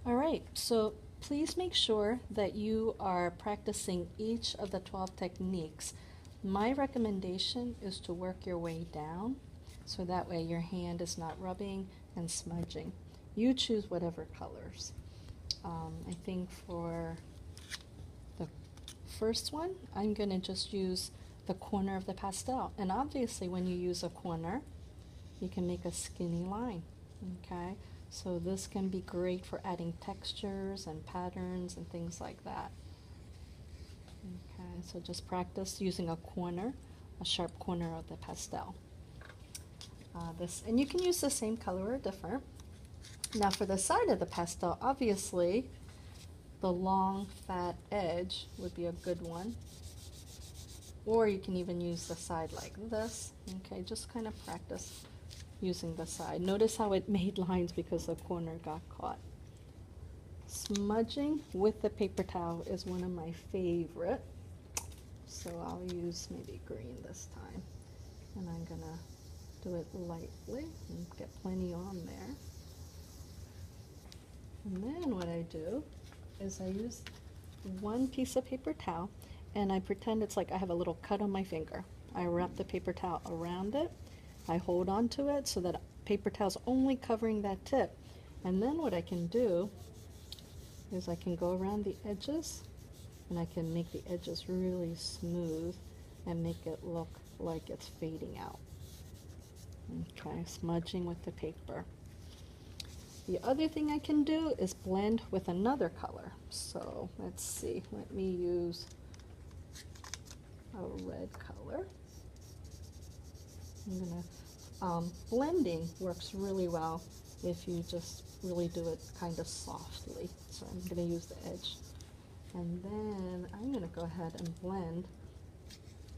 All right, so please make sure that you are practicing each of the 12 techniques. My recommendation is to work your way down, so that way your hand is not rubbing and smudging. You choose whatever colors. I think for the first one, I'm going to just use the corner of the pastel. And obviously when you use a corner, you can make a skinny line, okay? So this can be great for adding textures and patterns and things like that. Okay, so just practice using a corner, a sharp corner of the pastel. And you can use the same color or different. Now for the side of the pastel, obviously the long fat edge would be a good one. Or you can even use the side like this. Okay, just kind of practice using the side. Notice how it made lines because the corner got caught. Smudging with the paper towel is one of my favorite. So I'll use maybe green this time. And I'm gonna do it lightly and get plenty on there. And then what I do is I use one piece of paper towel and I pretend it's like I have a little cut on my finger. I wrap the paper towel around it. I hold on to it so that paper towel's only covering that tip. And then what I can do is I can go around the edges and I can make the edges really smooth and make it look like it's fading out. Okay, smudging with the paper. The other thing I can do is blend with another color. So let's see, let me use a red color. I'm gonna, blending works really well if you just really do it kind of softly. So I'm gonna use the edge. And then I'm gonna go ahead and blend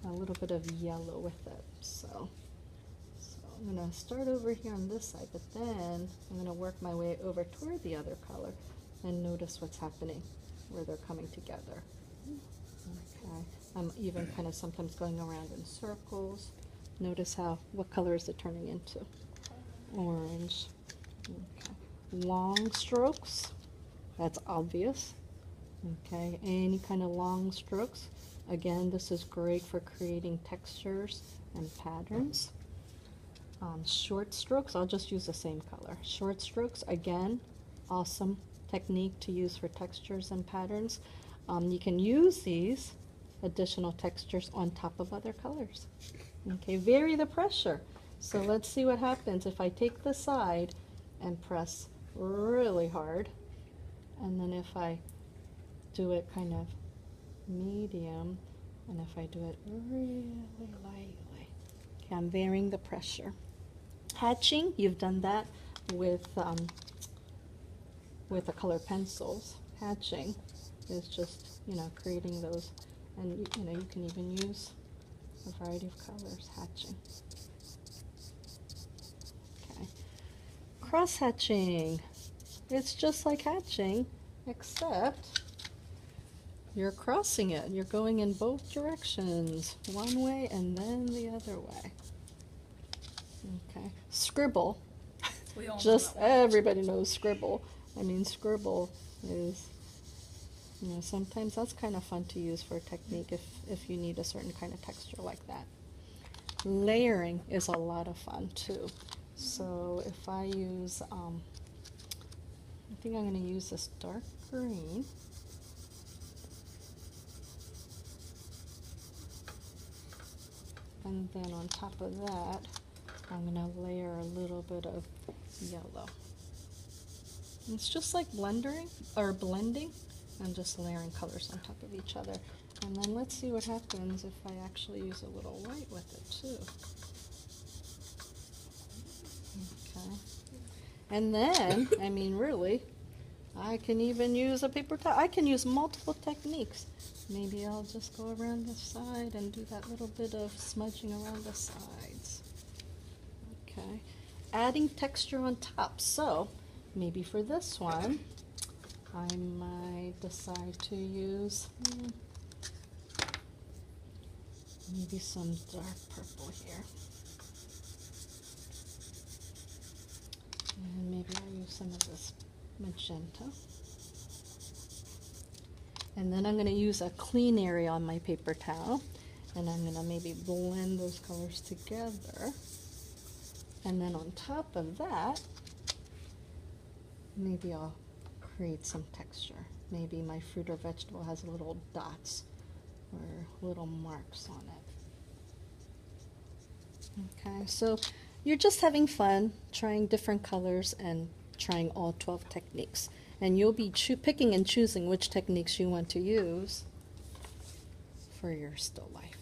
a little bit of yellow with it. So I'm going to start over here on this side, but then I'm going to work my way over toward the other color and notice what's happening, where they're coming together. Okay, I'm even kind of sometimes going around in circles. Notice what color is it turning into? Orange. Okay. Long strokes, that's obvious. Okay, any kind of long strokes. Again, this is great for creating textures and patterns. Short strokes, I'll just use the same color. Short strokes, again, awesome technique to use for textures and patterns. You can use these additional textures on top of other colors. Okay, vary the pressure. So let's see what happens if I take the side and press really hard, and then if I do it kind of medium, and if I do it really lightly. Okay, I'm varying the pressure. Hatching, you've done that with the color pencils. Hatching is just, creating those, and you can even use a variety of colors. Hatching. Okay. Cross hatching. It's just like hatching, except you're crossing it. You're going in both directions, one way and then the other way. Okay, scribble. Just everybody knows scribble. I mean, scribble is, sometimes that's kind of fun to use for a technique if you need a certain kind of texture like that. Layering is a lot of fun too. So if I use, I think I'm going to use this dark green. And then on top of that, I'm going to layer a little bit of yellow. It's just like blending. I'm just layering colors on top of each other. And then let's see what happens if I actually use a little white with it too. Okay. And then, I mean, really, I can even use a paper towel. I can use multiple techniques. Maybe I'll just go around the side and do that little bit of smudging around the sides. Okay, adding texture on top. So maybe for this one, I might decide to use maybe some dark purple here. And maybe I'll use some of this magenta. And then I'm going to use a clean area on my paper towel, and I'm going to maybe blend those colors together. And then on top of that, maybe I'll create some texture. Maybe my fruit or vegetable has little dots or little marks on it. Okay, so you're just having fun trying different colors and trying all 12 techniques. And you'll be picking and choosing which techniques you want to use for your still life.